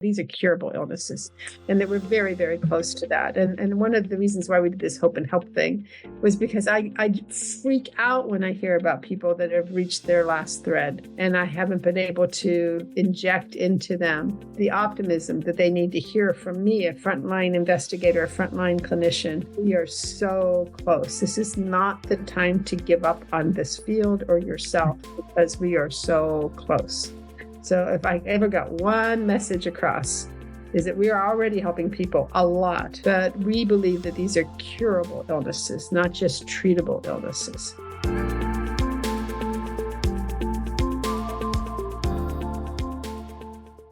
These are curable illnesses. And that we're very, very close to that. And one of the reasons why we did this Hope and Help thing was because I freak out when I hear about people that have reached their last thread and I haven't been able to inject into them the optimism that they need to hear from me, a frontline investigator, a frontline clinician. We are so close. This is not the time to give up on this field or yourself because we are so close. So if I ever got one message across, is that we are already helping people a lot, but we believe that these are curable illnesses, not just treatable illnesses.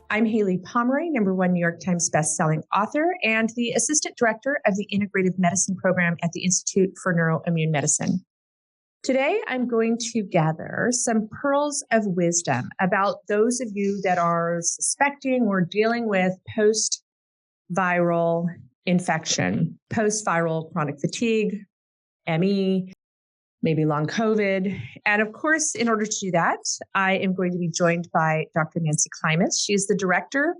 I'm Haylie Pomroy, #1 New York Times bestselling author and the Assistant Director of the Integrative Medicine Program at the Institute for Neuro-Immune Medicine. Today, I'm going to gather some pearls of wisdom about those of you that are suspecting or dealing with post-viral infection, post-viral chronic fatigue, ME, maybe long COVID. And of course, in order to do that, I am going to be joined by Dr. Nancy Klimas. She is the director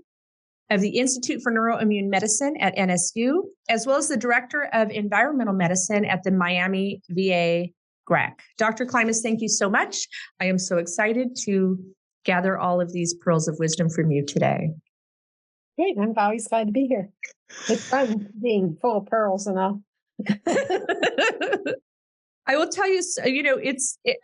of the Institute for Neuro-Immune Medicine at NSU, as well as the director of environmental medicine at the Miami VA GRAC. Dr. Klimas, thank you so much. I am so excited to gather all of these pearls of wisdom from you today. Great. I'm always glad to be here. It's fun being full of pearls and all. I will tell you,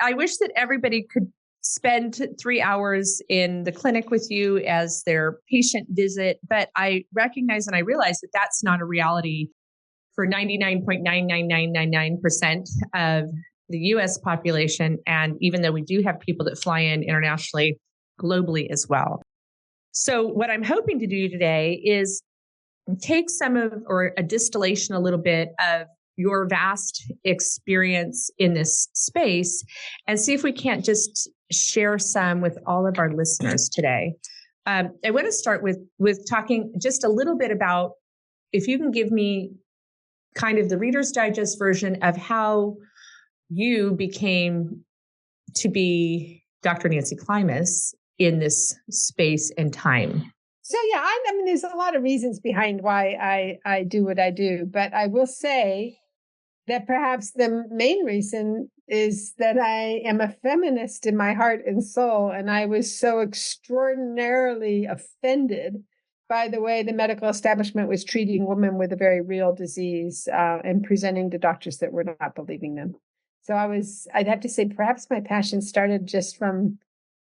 I wish that everybody could spend 3 hours in the clinic with you as their patient visit, but I recognize and I realize that that's not a reality for 99.99999% of the US population. And even though we do have people that fly in internationally, globally as well. So what I'm hoping to do today is take or a distillation a little bit of your vast experience in this space and see if we can't just share some with all of our listeners today. I want to start with talking just a little bit about, if you can give me kind of the Reader's Digest version of how you became to be Dr. Nancy Klimas in this space and time. So yeah, I mean, there's a lot of reasons behind why I do what I do, but I will say that perhaps the main reason is that I am a feminist in my heart and soul, and I was so extraordinarily offended by the way the medical establishment was treating women with a very real disease and presenting to doctors that were not believing them. So I'd have to say, perhaps my passion started just from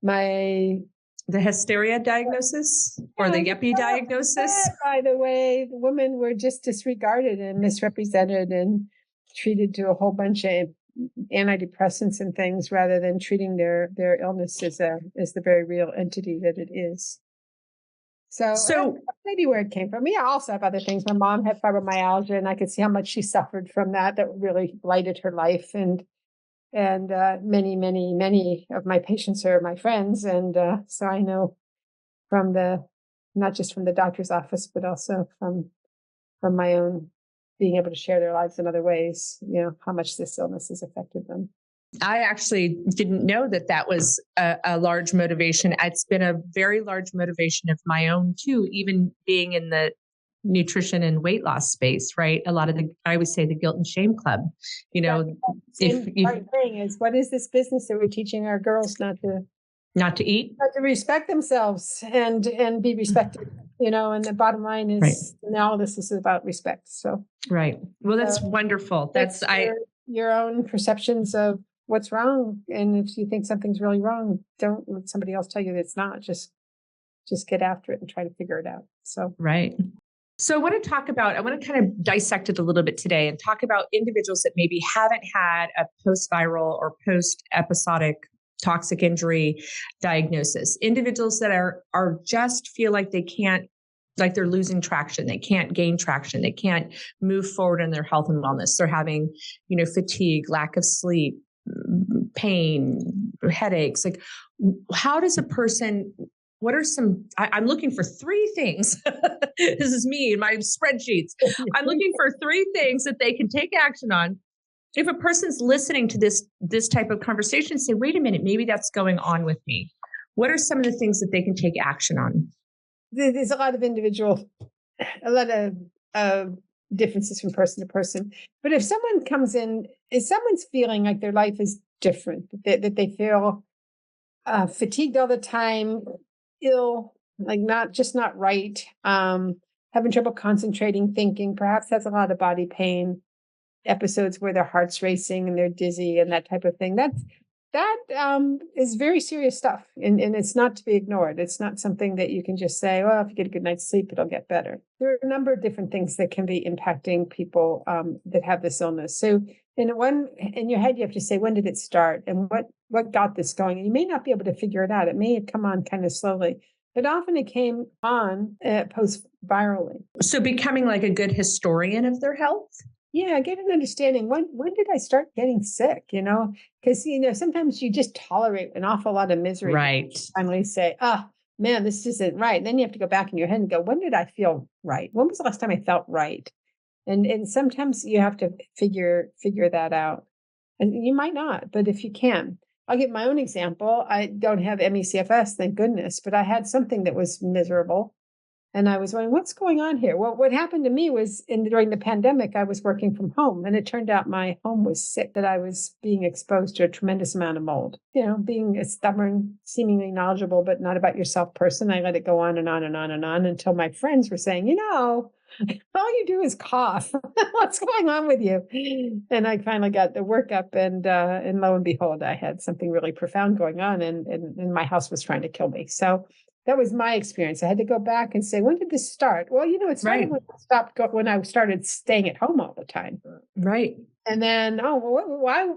the hysteria diagnosis or the yuppie diagnosis. By the way, the women were just disregarded and misrepresented and treated to a whole bunch of antidepressants and things rather than treating their illness as the very real entity that it is. So that's maybe where it came from. I also have other things. My mom had fibromyalgia, and I could see how much she suffered from that. That really blighted her life. And many, many, many of my patients are my friends. And so I know from not just from the doctor's office, but also from my own being able to share their lives in other ways, how much this illness has affected them. I actually didn't know that was a large motivation. It's been a very large motivation of my own too, even being in the nutrition and weight loss space, right? A lot of I always say the guilt and shame club, thing is, what is this business that we're teaching our girls not to eat, not to respect themselves and be respected, and the bottom line is right. Now this is about respect. So, right. Well, that's wonderful. That's your own perceptions of what's wrong. And if you think something's really wrong, don't let somebody else tell you that it's not. Just get after it and try to figure it out. So, right. So I want to kind of dissect it a little bit today and talk about individuals that maybe haven't had a post-viral or post-episodic toxic injury diagnosis. Individuals that are just feel like they can't, like they're losing traction. They can't gain traction. They can't move forward in their health and wellness. They're having, fatigue, lack of sleep, pain, headaches. Like, how does a person, what are some, I'm looking for 3 things. This is me in my spreadsheets. I'm looking for 3 things that they can take action on. If a person's listening to this type of conversation, say, wait a minute, maybe that's going on with me. What are some of the things that they can take action on? there's a lot of a lot of differences from person to person. But if someone comes in, if someone's feeling like their life is different, that they feel fatigued all the time, ill, like not right, having trouble concentrating, thinking, perhaps has a lot of body pain, episodes where their heart's racing and they're dizzy and that type of thing. That is very serious stuff, and it's not to be ignored. It's not something that you can just say, well, if you get a good night's sleep, it'll get better. There are a number of different things that can be impacting people that have this illness. So in your head, you have to say, when did it start and what got this going? And you may not be able to figure it out. It may have come on kind of slowly, but often it came on post-virally. So becoming like a good historian of their health? Yeah, get an understanding. When did I start getting sick? Because sometimes you just tolerate an awful lot of misery. Right. Finally say, oh man, this isn't right. And then you have to go back in your head and go, when did I feel right? When was the last time I felt right? And sometimes you have to figure that out. And you might not, but if you can. I'll give my own example. I don't have ME/CFS, thank goodness, but I had something that was miserable. And I was wondering, what's going on here? Well, what happened to me was during the pandemic, I was working from home, and it turned out my home was sick, that I was being exposed to a tremendous amount of mold. Being a stubborn, seemingly knowledgeable, but not about yourself person, I let it go on and on and on and on until my friends were saying, all you do is cough. What's going on with you? And I finally got the workup, and lo and behold, I had something really profound going on, and my house was trying to kill me. So that was my experience. I had to go back and say, when did this start? Well, it started when I started staying at home all the time. Right. And then, why?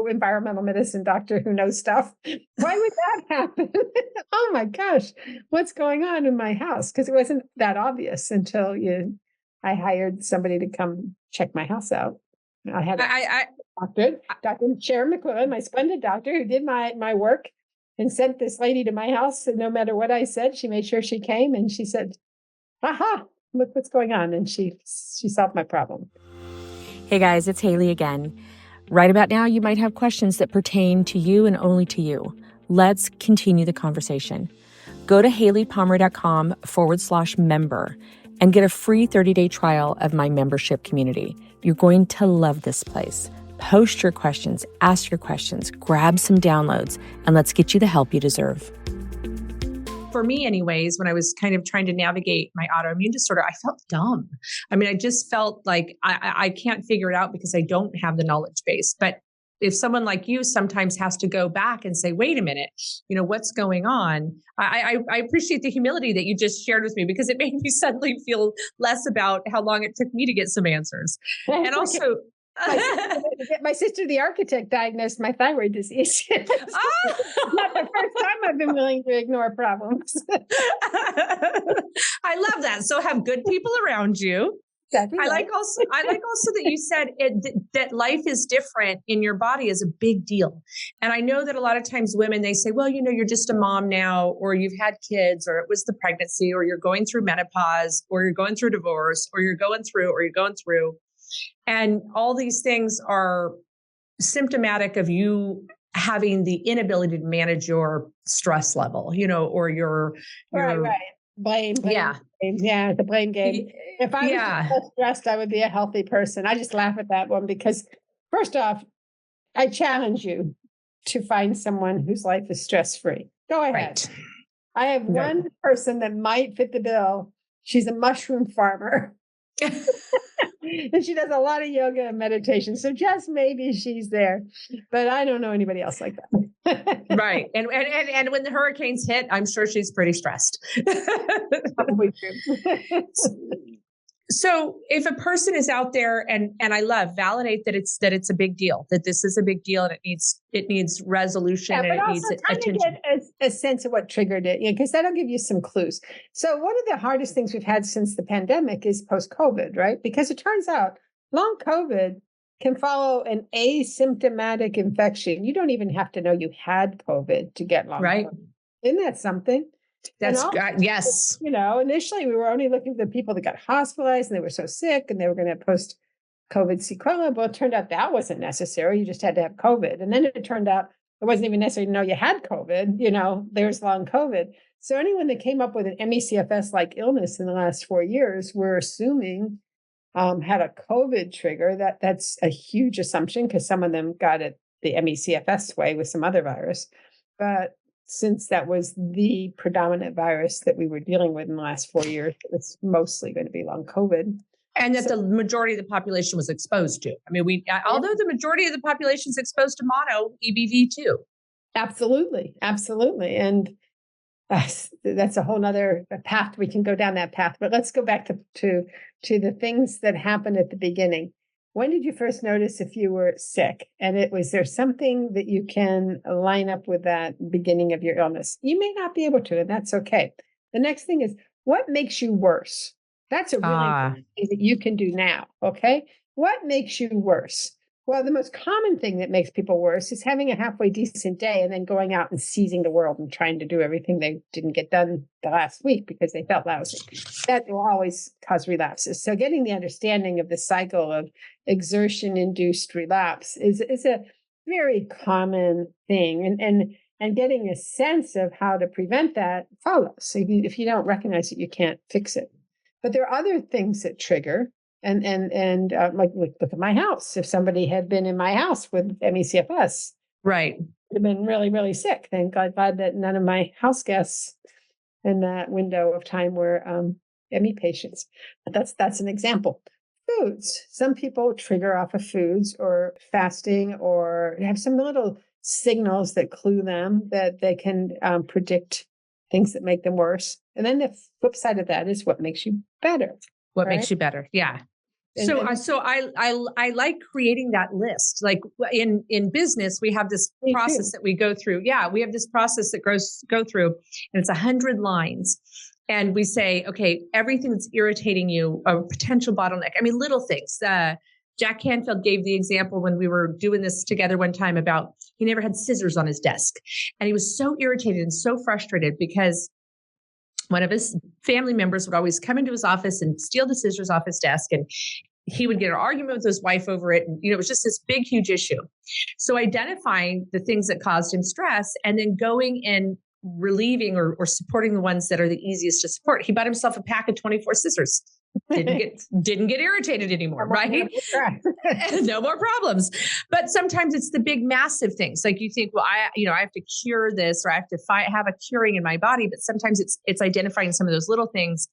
Environmental medicine doctor who knows stuff. Why would that happen? Oh my gosh, what's going on in my house? Because it wasn't that obvious until I hired somebody to come check my house out. I had Dr. Sharon McQuillan, my splendid doctor, who did my work and sent this lady to my house. And no matter what I said, she made sure she came, and she said, aha, look what's going on. And she solved my problem. Hey guys, it's Haylie again. Right about now, you might have questions that pertain to you and only to you. Let's continue the conversation. Go to HayliePalmer.com/member and get a free 30-day trial of my membership community. You're going to love this place. Post your questions, ask your questions, grab some downloads, and let's get you the help you deserve. For me anyways, when I was kind of trying to navigate my autoimmune disorder, I felt dumb. I mean, I just felt like I can't figure it out because I don't have the knowledge base. But if someone like you sometimes has to go back and say, wait a minute, what's going on? I appreciate the humility that you just shared with me, because it made me suddenly feel less about how long it took me to get some answers. And also, my sister, the architect, diagnosed my thyroid disease. Not the first time I've been willing to ignore problems. I love that. So have good people around you. Exactly. I like also that you said that life is different in your body is a big deal. And I know that a lot of times women, they say, well, you're just a mom now, or you've had kids, or it was the pregnancy, or you're going through menopause, or you're going through divorce, or you're going through. And all these things are symptomatic of you having the inability to manage your stress level, or your right. Blame. Yeah. Game. Yeah. The blame game. If I was just less stressed, I would be a healthy person. I just laugh at that one because, first off, I challenge you to find someone whose life is stress-free. Go ahead. Right. I have one person that might fit the bill. She's a mushroom farmer. And she does a lot of yoga and meditation. So just maybe she's there. But I don't know anybody else like that. Right. And when the hurricanes hit, I'm sure she's pretty stressed. Probably true. So if a person is out there and I validate that it's a big deal, that this is a big deal and it needs resolution and it needs attention. To get a sense of what triggered it, because that'll give you some clues. So one of the hardest things we've had since the pandemic is post-COVID, right? Because it turns out long COVID can follow an asymptomatic infection. You don't even have to know you had COVID to get long COVID. Isn't that something? That's yes. Initially we were only looking for the people that got hospitalized and they were so sick and they were going to have post-COVID sequelae. Well, it turned out that wasn't necessary. You just had to have COVID. And then it turned out it wasn't even necessary to know you had COVID. There's long COVID. So anyone that came up with an ME/CFS-like illness in the last 4 years, we're assuming had a COVID trigger. That's a huge assumption because some of them got it the ME/CFS way with some other virus. But since that was the predominant virus that we were dealing with in the last 4 years, it's mostly going to be long COVID. And that the majority of the population was exposed to. I mean, although the majority of the population is exposed to mono EBV too. Absolutely. And that's a whole nother path. We can go down that path, but let's go back to the things that happened at the beginning. When did you first notice if you were sick? And was there something that you can line up with that beginning of your illness? You may not be able to, and that's okay. The next thing is, what makes you worse? That's a really important thing that you can do now. Okay. What makes you worse? Well, the most common thing that makes people worse is having a halfway decent day and then going out and seizing the world and trying to do everything they didn't get done the last week because they felt lousy. That will always cause relapses. So getting the understanding of the cycle of exertion-induced relapse is a very common thing. And getting a sense of how to prevent that follows. So if you don't recognize it, you can't fix it. But there are other things that trigger. And like look at my house. If somebody had been in my house with ME/CFS, right, would have been really, really sick. Thank God that none of my house guests in that window of time were ME patients. But that's an example. Foods. Some people trigger off of foods or fasting or have some little signals that clue them that they can predict things that make them worse. And then the flip side of that is what makes you better. What makes you better? Yeah. So I like creating that list. Like in business, we have this process that we go through. Yeah, we have this process that go through, and it's 100 lines. And we say, okay, everything that's irritating you, a potential bottleneck. I mean, little things. Jack Canfield gave the example when we were doing this together one time about he never had scissors on his desk, and he was so irritated and so frustrated because one of his family members would always come into his office and steal the scissors off his desk. And he would get an argument with his wife over it. And, it was just this big, huge issue. So identifying the things that caused him stress and then going and relieving or supporting the ones that are the easiest to support. He bought himself a pack of 24 scissors. Didn't get irritated anymore, right? No more problems. But sometimes it's the big, massive things. Like you think, well, I have to cure this, or I have to have a curing in my body. But sometimes it's identifying some of those little things.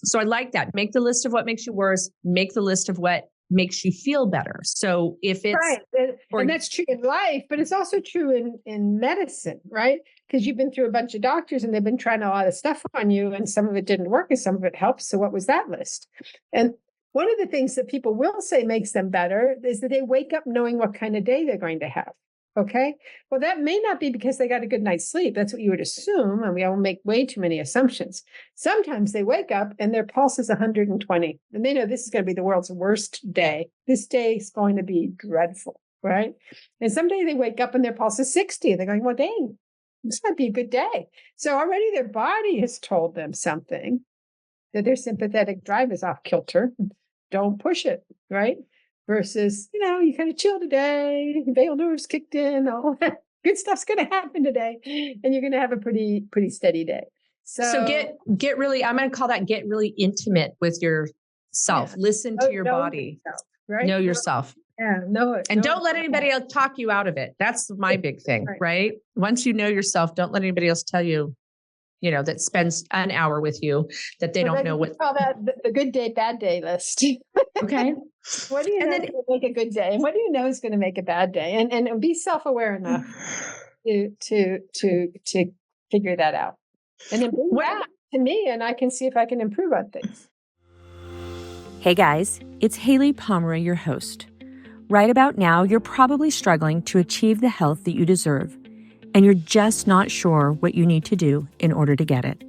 So I like that. Make the list of what makes you worse. Make the list of what makes you feel better. So if it's right, and that's true in life, but it's also true in medicine, right? Because you've been through a bunch of doctors and they've been trying a lot of stuff on you, and some of it didn't work and some of it helps. So what was that list? And one of the things that people will say makes them better is that they wake up knowing what kind of day they're going to have. Okay. Well, that may not be because they got a good night's sleep. That's what you would assume. And we all make way too many assumptions. Sometimes they wake up and their pulse is 120 and they know this is going to be the world's worst day. This day is going to be dreadful. Right. And someday they wake up and their pulse is 60. They're going, well, dang, this might be a good day. So already their body has told them something, that their sympathetic drive is off kilter. Don't push it. Right. Versus, you kind of chill today, vagal nerves kicked in, all that good stuff's going to happen today, and you're going to have a pretty steady day. So get really, I'm going to call that get really intimate with yourself. Yeah. Listen to your body. Yourself, right? Know yourself. Yeah, know it. And don't let anybody else talk you out of it. That's my big thing, right? Once you know yourself, don't let anybody else tell you, that spends an hour with you that they don't know what. Call that the good day, bad day list. Okay. What do you know is going to make a good day, and what do you know is going to make a bad day, and be self-aware enough to figure that out, and then bring that to me, and I can see if I can improve on things. Hey guys, it's Haylie Pomroy, your host. Right about now, you're probably struggling to achieve the health that you deserve, and you're just not sure what you need to do in order to get it.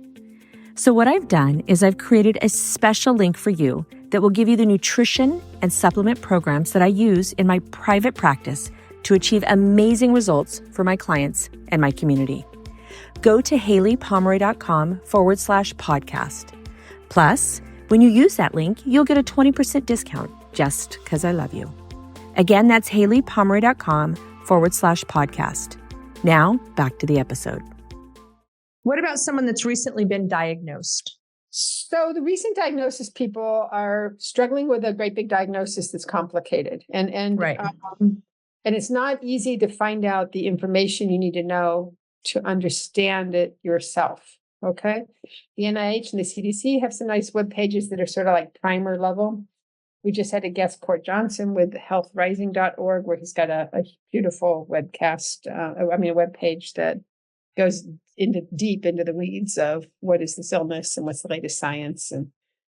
So what I've done is I've created a special link for you that will give you the nutrition and supplement programs that I use in my private practice to achieve amazing results for my clients and my community. Go to HayliePomroy.com/podcast. Plus, when you use that link, you'll get a 20% discount just because I love you. Again, that's HayliePomroy.com/podcast. Now, back to the episode. What about someone that's recently been diagnosed? So the recent diagnosis people are struggling with a great big diagnosis that's complicated, and Right. And it's not easy to find out the information you need to know to understand it yourself. Okay. The NIH and the CDC have some nice web pages that are sort of like primer level. We just had a guest, Court Johnson, with healthrising.org, where he's got a beautiful webcast, a web page that goes deep into the weeds of what is this illness and what's the latest science and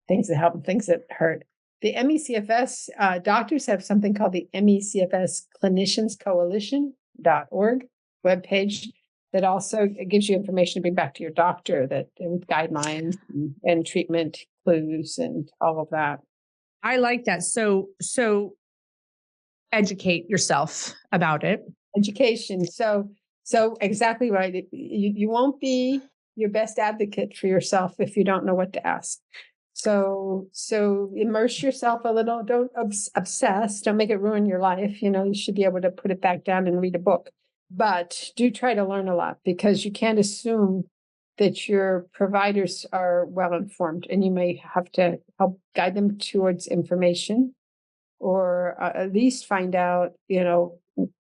things that help and things that hurt. The MECFS doctors have something called the MECFS Clinicians Coalition.org webpage that also gives you information to bring back to your doctor that with guidelines and treatment clues and all of that. I like that. So educate yourself about it. Education. So exactly right. You won't be your best advocate for yourself if you don't know what to ask. So immerse yourself a little. Don't obsess. Don't make it ruin your life. You should be able to put it back down and read a book. But do try to learn a lot, because you can't assume that your providers are well informed, and you may have to help guide them towards information, or at least find out,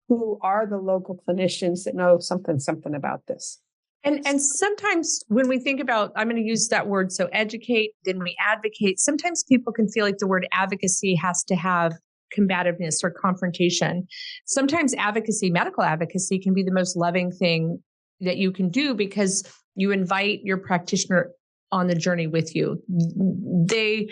who are the local clinicians that know something about this. And sometimes when we think about, I'm going to use that word, so educate, then we advocate. Sometimes people can feel like the word advocacy has to have combativeness or confrontation. Sometimes advocacy, medical advocacy, can be the most loving thing that you can do, because you invite your practitioner on the journey with you. They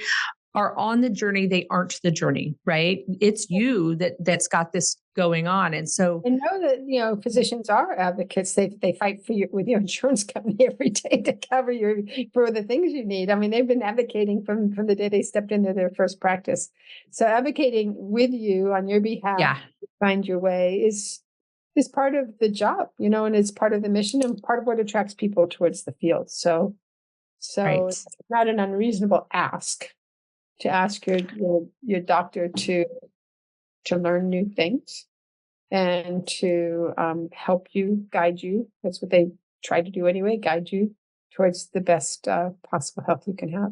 are on the journey. They aren't the journey, right? It's you that's got this going on. And so, and know that, physicians are advocates. They fight for you with your insurance company every day to cover for the things you need. I mean, they've been advocating from the day they stepped into their first practice. So advocating with you on your behalf to find your way is part of the job, and it's part of the mission and part of what attracts people towards the field. So right. It's not an unreasonable ask to ask your doctor to learn new things and to help you, guide you. That's what they try to do anyway, guide you towards the best possible health you can have.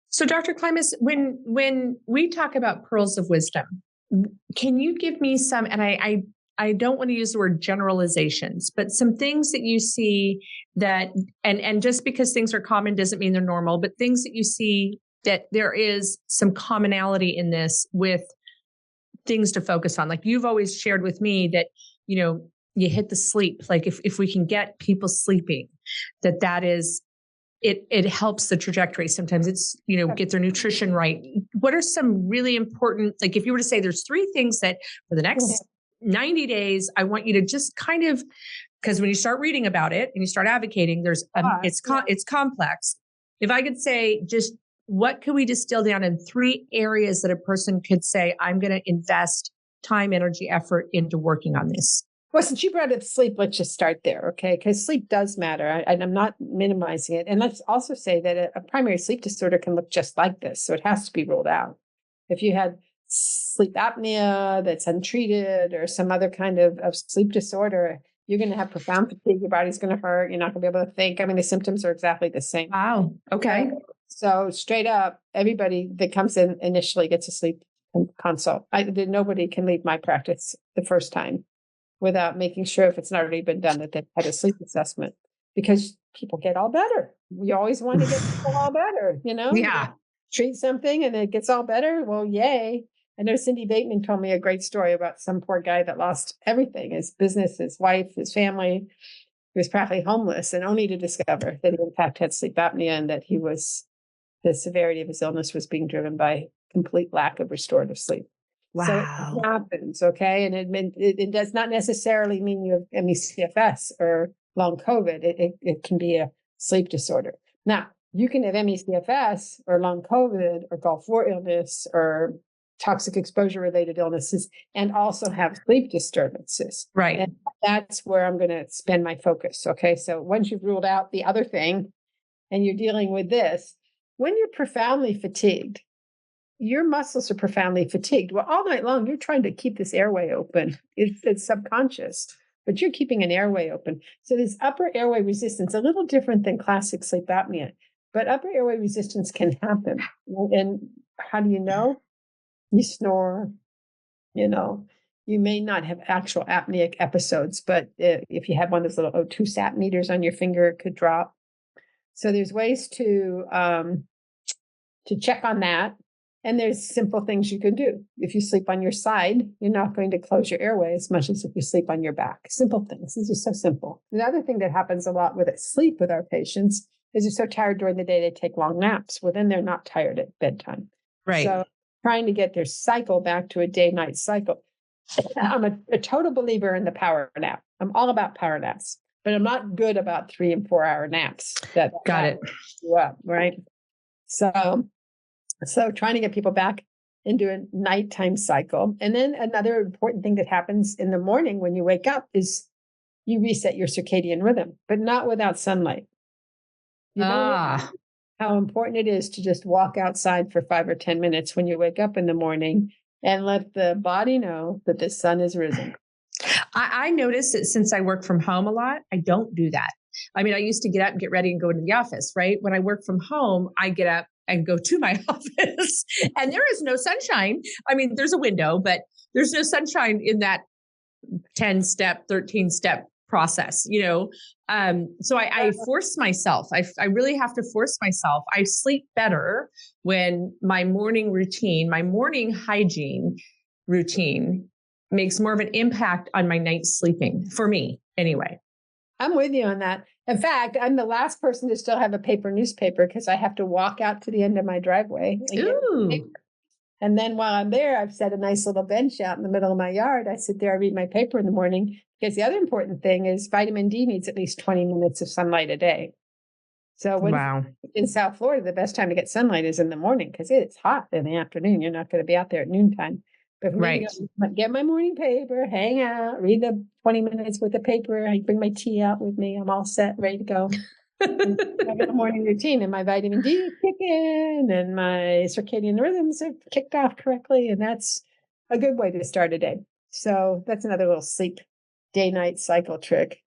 So Dr. Klimas, when we talk about pearls of wisdom, can you give me some, and I don't want to use the word generalizations, but some things that you see that, and just because things are common doesn't mean they're normal, but things that you see that there is some commonality in this with things to focus on. Like you've always shared with me that, you hit the sleep. Like if we can get people sleeping, that is, it helps the trajectory. Sometimes it's, get their nutrition right. What are some really important, like if you were to say there's 3 things that for the next 90 days, I want you to just kind of, because when you start reading about it and you start advocating, it's complex. If I could say just, what can we distill down in 3 areas that a person could say, I'm going to invest time, energy, effort into working on this? Well, since you brought up sleep, let's just start there, okay? Because sleep does matter, and I'm not minimizing it. And let's also say that a primary sleep disorder can look just like this, so it has to be ruled out. If you had sleep apnea that's untreated or some other kind of sleep disorder, you're going to have profound fatigue. Your body's going to hurt. You're not going to be able to think. I mean, the symptoms are exactly the same. Wow. Okay. So straight up, everybody that comes in initially gets a sleep consult. Nobody can leave my practice the first time without making sure, if it's not already been done, that they've had a sleep assessment, because people get all better. We always want to get people all better, Yeah. Treat something and it gets all better. Well, yay. I know Cindy Bateman told me a great story about some poor guy that lost everything, his business, his wife, his family. He was practically homeless, and only to discover that he in fact had sleep apnea, and that the severity of his illness was being driven by complete lack of restorative sleep. Wow. So it happens, okay? And it does not necessarily mean you have MECFS or long COVID. It can be a sleep disorder. Now, you can have MECFS or long COVID or Gulf War illness or toxic exposure related illnesses and also have sleep disturbances. Right. And that's where I'm going to spend my focus, okay? So once you've ruled out the other thing and you're dealing with this, when you're profoundly fatigued, your muscles are profoundly fatigued. Well, all night long, you're trying to keep this airway open. It's subconscious. but you're keeping an airway open. So this upper airway resistance, a little different than classic sleep apnea, but upper airway resistance can happen. And how do you know? You snore, you may not have actual apneic episodes, but if you have one of those little O2 sat meters on your finger, it could drop. So there's ways to check on that. And there's simple things you can do. If you sleep on your side, you're not going to close your airway as much as if you sleep on your back. Simple things. These are so simple. The other thing that happens a lot with sleep with our patients is they're so tired during the day, they take long naps. Well, then they're not tired at bedtime. Right. So trying to get their cycle back to a day-night cycle. I'm a total believer in the power nap. I'm all about power naps, but I'm not good about 3 and 4 hour naps. Got it. Up, right? So trying to get people back into a nighttime cycle. And then another important thing that happens in the morning when you wake up is you reset your circadian rhythm, but not without sunlight. You know how important it is to just walk outside for 5 or 10 minutes when you wake up in the morning and let the body know that the sun is risen. I noticed that since I work from home a lot, I don't do that. I mean, I used to get up and get ready and go into the office, right? When I work from home, I get up and go to my office and there is no sunshine. I mean, there's a window, but there's no sunshine in that 10-step, 13-step process, So I force myself. I really have to force myself. I sleep better when my morning routine, my morning hygiene routine makes more of an impact on my night sleeping for me anyway. I'm with you on that. In fact, I'm the last person to still have a paper newspaper because I have to walk out to the end of my driveway. And then while I'm there, I've set a nice little bench out in the middle of my yard. I sit there, I read my paper in the morning because the other important thing is vitamin D needs at least 20 minutes of sunlight a day. So in South Florida, the best time to get sunlight is in the morning because it's hot in the afternoon. You're not going to be out there at noontime. But for me to go, get my morning paper, hang out, read the 20 minutes worth of paper. I bring my tea out with me. I'm all set, ready to go. I got a morning routine and my vitamin D is kicking and my circadian rhythms have kicked off correctly. And that's a good way to start a day. So that's another little sleep day-night cycle trick.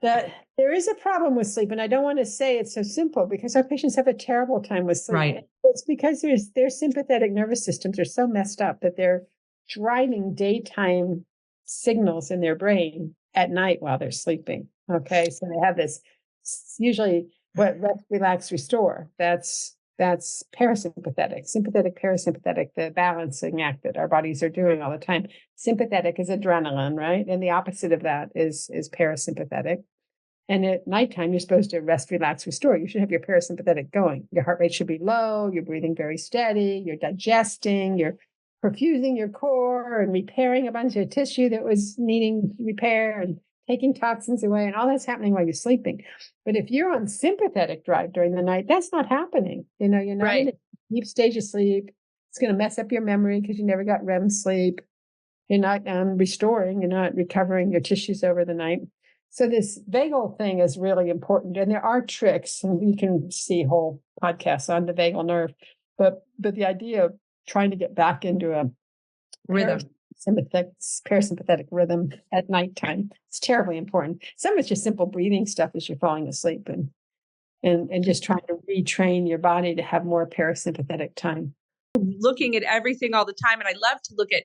That there is a problem with sleep, and I don't want to say it's so simple because our patients have a terrible time with sleep. Right. It's because their sympathetic nervous systems are so messed up that they're driving daytime signals in their brain at night while they're sleeping. Okay, so they have this usually what rest, relax, restore. That's parasympathetic, sympathetic, parasympathetic, the balancing act that our bodies are doing all the time. Sympathetic is adrenaline, right? And the opposite of that is parasympathetic. And at nighttime, you're supposed to rest, relax, restore. You should have your parasympathetic going. Your heart rate should be low. You're breathing very steady. You're digesting. You're perfusing your core and repairing a bunch of tissue that was needing repair and taking toxins away. And all that's happening while you're sleeping. But if you're on sympathetic drive during the night, that's not happening. You're not in a deep stage of sleep. It's going to mess up your memory because you never got REM sleep. You're not restoring. You're not recovering your tissues over the night. So this vagal thing is really important. And there are tricks, and you can see whole podcasts on the vagal nerve. But the idea of trying to get back into a rhythm, parasympathetic rhythm at nighttime, it's terribly important. Some of it's just simple breathing stuff as you're falling asleep and just trying to retrain your body to have more parasympathetic time. Looking at everything all the time. And I love to look at,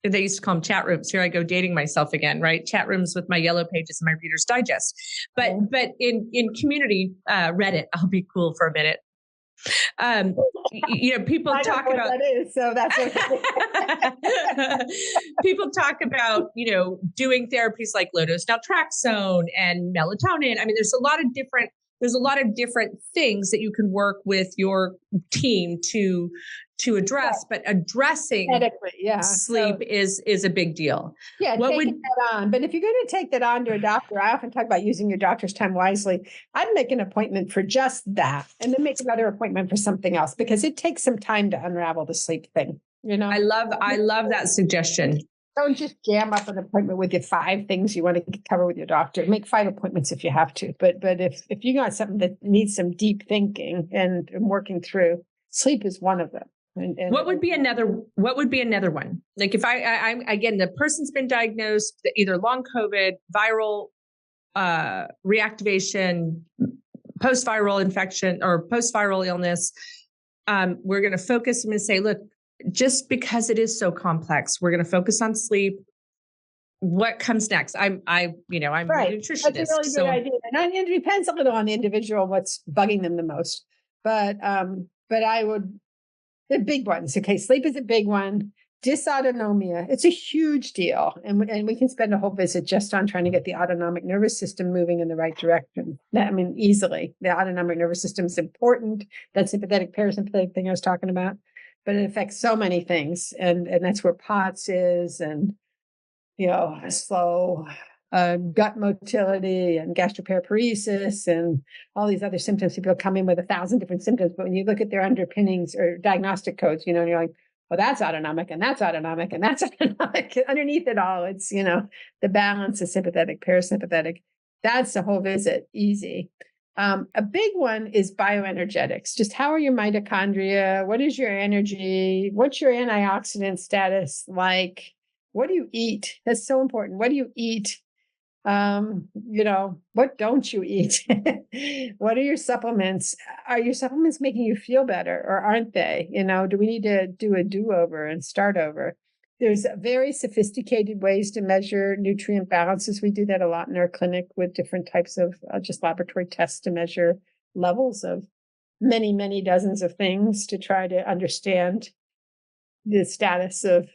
they used to call them chat rooms. Here I go dating myself again, right? Chat rooms with my yellow pages and my Reader's Digest. But in community, Reddit, I'll be cool for a minute. People talk about that is, so that's what people talk about, doing therapies like low-dose naltrexone and melatonin. I mean, there's a lot of different things that you can work with your team to address, but addressing sleep is a big deal. Yeah, taking that on. But if you're going to take that on to a doctor, I often talk about using your doctor's time wisely. I'd make an appointment for just that and then make another appointment for something else because it takes some time to unravel the sleep thing. I love that suggestion. Don't just jam up an appointment with your 5 things you want to cover with your doctor. Make 5 appointments if you have to. But if you got something that needs some deep thinking and working through, sleep is one of them. And what would be another one? Like if I'm again, the person's been diagnosed either long COVID, viral reactivation, post-viral infection or post-viral illness, we're going to focus. I'm going to say, look, just because it is so complex, we're going to focus on sleep. What comes next? I'm a nutritionist. That's a really good idea. And it depends a little on the individual, what's bugging them the most. But I would, the big ones. Okay. Sleep is a big one. Dysautonomia. It's a huge deal. And we can spend a whole visit just on trying to get the autonomic nervous system moving in the right direction. Easily. The autonomic nervous system is important. That sympathetic, parasympathetic thing I was talking about. But it affects so many things. And that's where POTS is, and slow gut motility and gastroparesis and all these other symptoms. People come in with 1,000 different symptoms, but when you look at their underpinnings or diagnostic codes, and you're like, well, that's autonomic and that's autonomic and that's autonomic. Underneath it all, it's, the balance of sympathetic, parasympathetic. That's the whole visit. Easy. A big one is bioenergetics. Just how are your mitochondria? What is your energy? What's your antioxidant status like? What do you eat? That's so important. What do you eat? What don't you eat? What are your supplements? Are your supplements making you feel better or aren't they? Do we need to do a do-over and start over? There's very sophisticated ways to measure nutrient balances. We do that a lot in our clinic with different types of just laboratory tests to measure levels of many, many dozens of things to try to understand the status of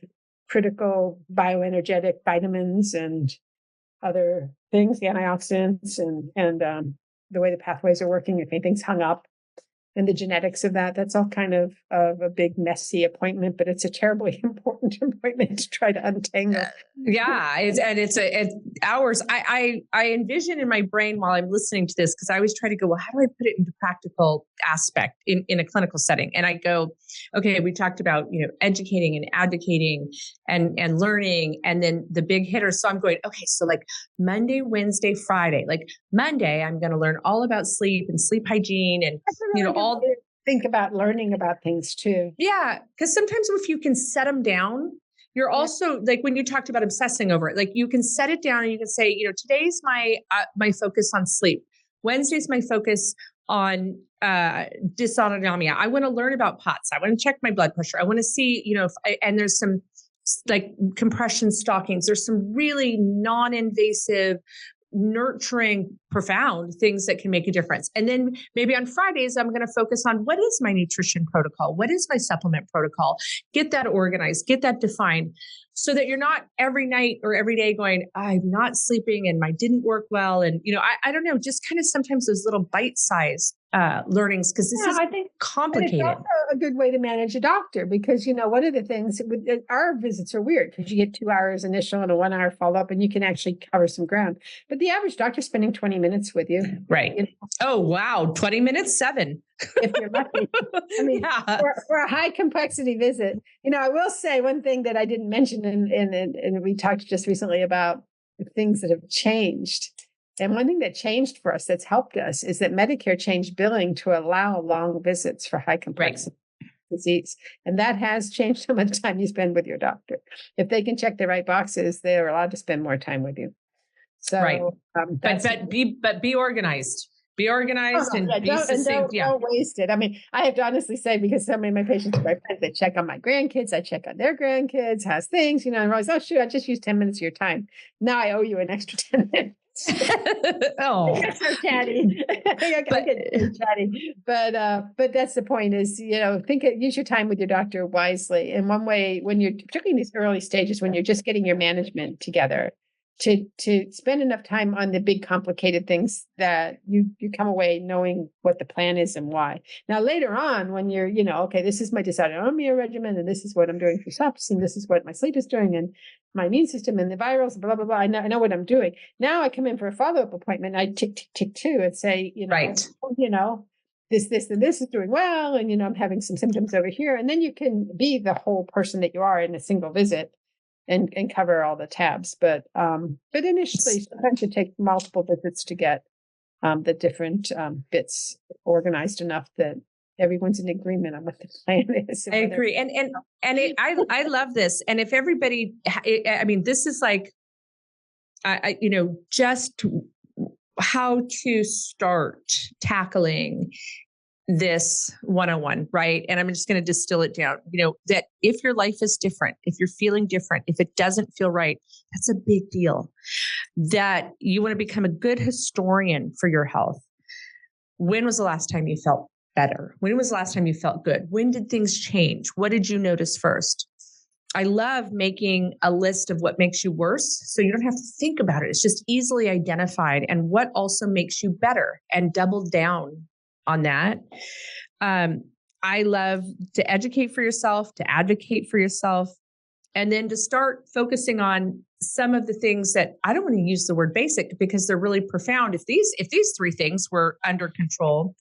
critical bioenergetic vitamins and other things, the antioxidants and the way the pathways are working, if anything's hung up, and the genetics of that. That's all kind of a big, messy appointment, but it's a terribly important appointment to try to untangle. It's hours. I envision in my brain while I'm listening to this, because I always try to go, well, how do I put it into practical aspect in a clinical setting? And I go, okay, we talked about, educating and advocating and learning, and then the big hitters. So I'm going, okay, so like Monday, Wednesday, Friday, like Monday, I'm going to learn all about sleep and sleep hygiene and, think about learning about things too. Yeah. Because sometimes if you can set them down, you're also like when you talked about obsessing over it, like you can set it down and you can say, today's my focus on sleep. Wednesday's my focus on dysautonomia. I want to learn about POTS. I want to check my blood pressure. I want to see, and there's some like compression stockings. There's some really non-invasive, nurturing, profound things that can make a difference. And then maybe on Fridays, I'm going to focus on what is my nutrition protocol? What is my supplement protocol? Get that organized, get that defined, so that you're not every night or every day going, I'm not sleeping and I didn't work well. And, I don't know, just kind of sometimes those little bite-sized learnings, because this is complicated. It's also a good way to manage a doctor, because, one of the things, our visits are weird because you get 2 hours initial and a 1 hour follow-up, and you can actually cover some ground. But the average doctor's spending 20 minutes with you. Right. Oh, wow. 20 minutes, 7. If you're lucky. For a high complexity visit, I will say one thing that I didn't mention, and we talked just recently about the things that have changed. And one thing that changed for us that's helped us is that Medicare changed billing to allow long visits for high complexity disease. And that has changed how much time you spend with your doctor. If they can check the right boxes, they're allowed to spend more time with you. So, but be organized. Be organized and be succinct. Don't waste it. I have to honestly say, because so many of my patients are my friends, they check on my grandkids, I check on their grandkids, has things, and I'm always, oh, shoot, I just used 10 minutes of your time. Now I owe you an extra 10 minutes. Oh, you're so chatty. But that's the point is, use your time with your doctor wisely. And one way, when you're particularly in these early stages, when you're just getting your management together, to spend enough time on the big complicated things that you come away knowing what the plan is and why. Now, later on, when you're, okay, this is my dysautonomia regimen, and this is what I'm doing for SUPs, and this is what my sleep is doing, and my immune system and the virals, blah, blah, blah. I know what I'm doing. Now I come in for a follow-up appointment, and I tick too and say, this, and this is doing well. And, I'm having some symptoms over here. And then you can be the whole person that you are in a single visit and cover all the tabs. But initially, sometimes you take multiple visits to get the different bits organized enough that everyone's in agreement on what the plan is. I agree. I love this. And if everybody, I mean, this is like, just how to start tackling this 101, right? And I'm just going to distill it down, that if your life is different, if you're feeling different, if it doesn't feel right, that's a big deal. That you want to become a good historian for your health. When was the last time you felt better? When was the last time you felt good? When did things change? What did you notice first? I love making a list of what makes you worse, so you don't have to think about it. It's just easily identified, and what also makes you better, and double down on that. I love to educate for yourself, to advocate for yourself, and then to start focusing on some of the things that I don't want to use the word basic because they're really profound. If these three things were under control,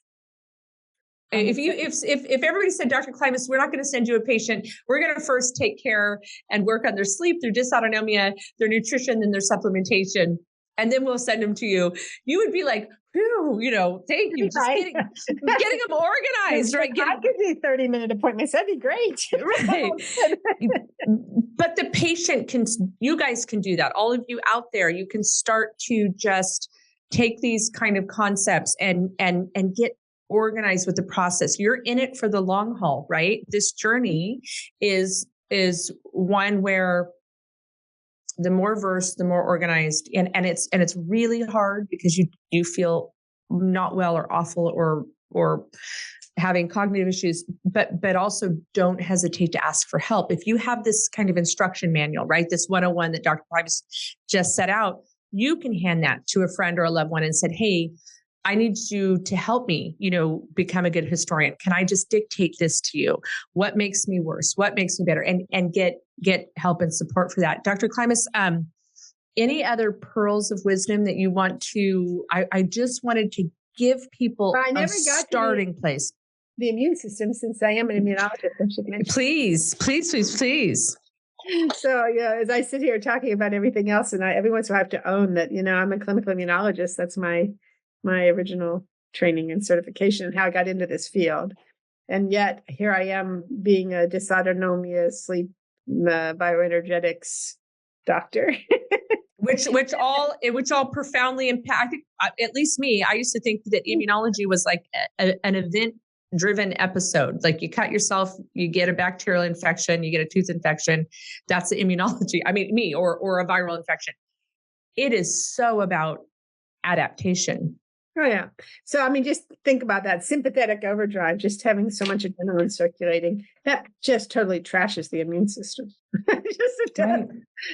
if everybody said, Dr. Klimas, we're not going to send you a patient. We're going to first take care and work on their sleep, their dysautonomia, their nutrition, and their supplementation, and then we'll send them to you. You would be like, whew, thank you. Just getting them organized, right? I could do 30-minute appointments. That'd be great. Right. But the patient you guys can do that. All of you out there, you can start to just take these kind of concepts and get organized with the process. You're in it for the long haul, right? This journey is one where the more versed, the more organized, and it's really hard because you feel not well or awful or having cognitive issues, but also don't hesitate to ask for help. If you have this kind of instruction manual, right? This 101 that Dr. Klimas just set out, you can hand that to a friend or a loved one and said, hey, I need you to help me, become a good historian. Can I just dictate this to you? What makes me worse? What makes me better? And get help and support for that. Dr. Klimas, any other pearls of wisdom that you want to, I just wanted to give people a starting place. The immune system, since I am an immunologist, I should mention. Please. So, as I sit here talking about everything else, and every once in a while I have to own that, I'm a clinical immunologist. That's my original training and certification and how I got into this field. And yet here I am being a dysautonomia, sleep, bioenergetics doctor. which all profoundly impact, at least me. I used to think that immunology was like an event-driven episode. Like you cut yourself, you get a bacterial infection, you get a tooth infection. That's the immunology. I mean, me or a viral infection. It is so about adaptation. Oh, yeah. So, just think about that sympathetic overdrive, just having so much adrenaline circulating, that just totally trashes the immune system. Right.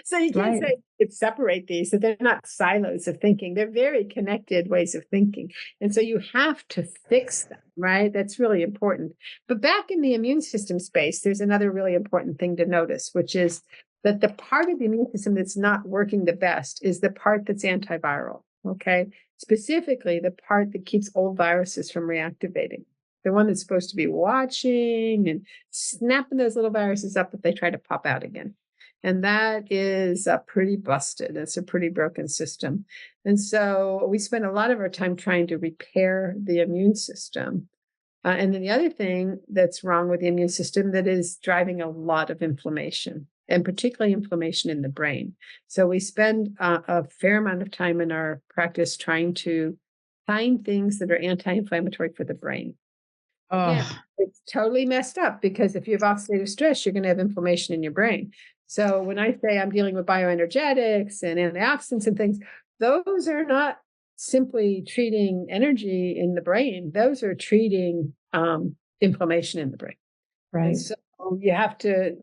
So you can't say it's separate these, that they're not silos of thinking. They're very connected ways of thinking. And so you have to fix them, right? That's really important. But back in the immune system space, there's another really important thing to notice, which is that the part of the immune system that's not working the best is the part that's antiviral. Okay. Specifically, the part that keeps old viruses from reactivating, the one that's supposed to be watching and snapping those little viruses up if they try to pop out again. And that is pretty busted. It's a pretty broken system. And so we spend a lot of our time trying to repair the immune system. And then the other thing that's wrong with the immune system that is driving a lot of inflammation, and particularly inflammation in the brain. So we spend a fair amount of time in our practice trying to find things that are anti-inflammatory for the brain. Yeah, it's totally messed up because if you have oxidative stress, you're going to have inflammation in your brain. So when I say I'm dealing with bioenergetics and antioxidants and things, those are not simply treating energy in the brain. Those are treating inflammation in the brain. Right. And so you have to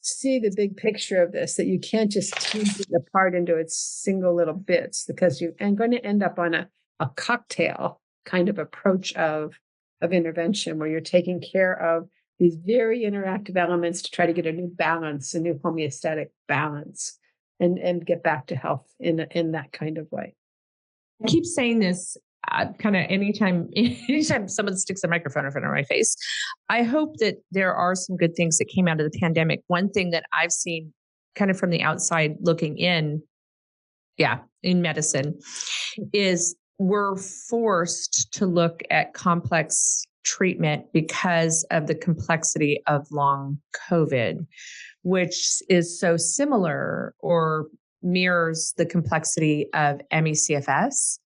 see the big picture of this, that you can't just tease it apart into its single little bits, because you're going to end up on a cocktail kind of approach of intervention where you're taking care of these very interactive elements to try to get a new balance, a new homeostatic balance, and get back to health in that kind of way. I keep saying this kind of anytime someone sticks a microphone in front of my face. I hope that there are some good things that came out of the pandemic. One thing that I've seen kind of from the outside looking in medicine is we're forced to look at complex treatment because of the complexity of long COVID, which is so similar or mirrors the complexity of ME/CFS.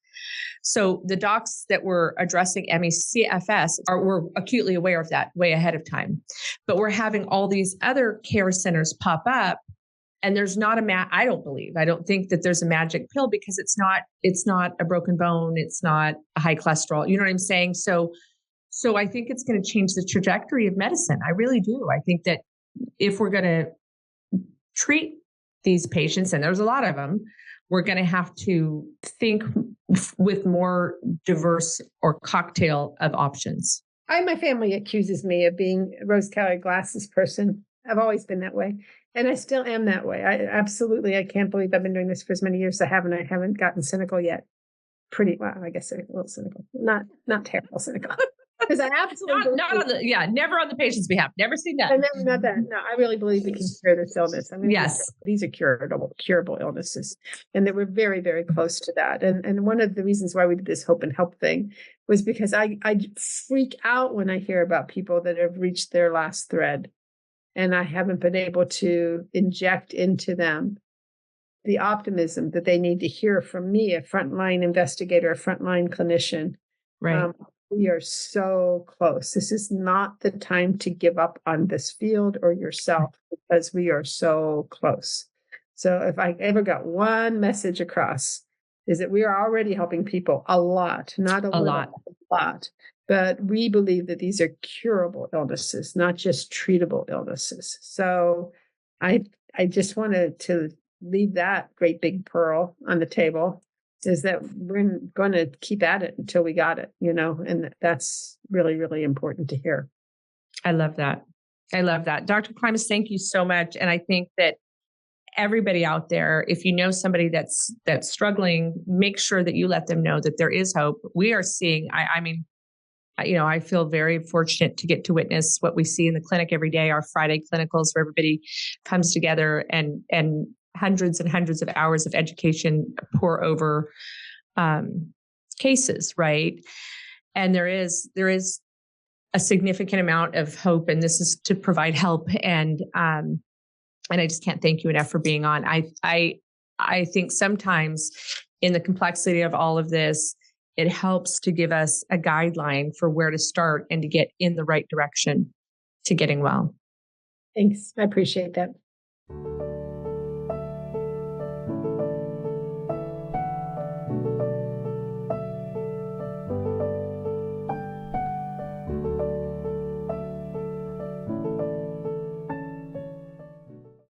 So the docs that were addressing ME/CFS were acutely aware of that way ahead of time. But we're having all these other care centers pop up, and there's not I don't think that there's a magic pill, because it's not a broken bone. It's not a high cholesterol. You know what I'm saying? So I think it's going to change the trajectory of medicine. I really do. I think that if we're going to treat these patients, and there's a lot of them, we're going to have to think with more diverse or cocktail of options. My family accuses me of being a rose-colored glasses person. I've always been that way. And I still am that way. I can't believe I've been doing this for as many years. I haven't gotten cynical yet. I guess a little cynical. Not terrible cynical. Because I absolutely never on the patient's behalf. Never seen that. Not that. No, I really believe we can cure this illness. I mean, yes, these are curable illnesses, and that we're very, very close to that. And one of the reasons why we did this Hope and Help thing was because I freak out when I hear about people that have reached their last thread, and I haven't been able to inject into them the optimism that they need to hear from me, a frontline investigator, a frontline clinician. Right. We are so close. This is not the time to give up on this field or yourself, because we are so close. So if I ever got one message across, is that we are already helping people a lot, not a lot. But we believe that these are curable illnesses, not just treatable illnesses. So I just wanted to leave that great big pearl on the table, is that we're going to keep at it until we got it, and that's really, really important to hear. I love that. Dr. Klimas, thank you so much. And I think that everybody out there, if you know somebody that's struggling, make sure that you let them know that there is hope. We are seeing, I feel very fortunate to get to witness what we see in the clinic every day, our Friday clinicals, where everybody comes together and hundreds and hundreds of hours of education pour over cases, right? And there is a significant amount of hope, and this is to provide help. And I just can't thank you enough for being on. I think sometimes in the complexity of all of this, it helps to give us a guideline for where to start and to get in the right direction to getting well. Thanks. I appreciate that.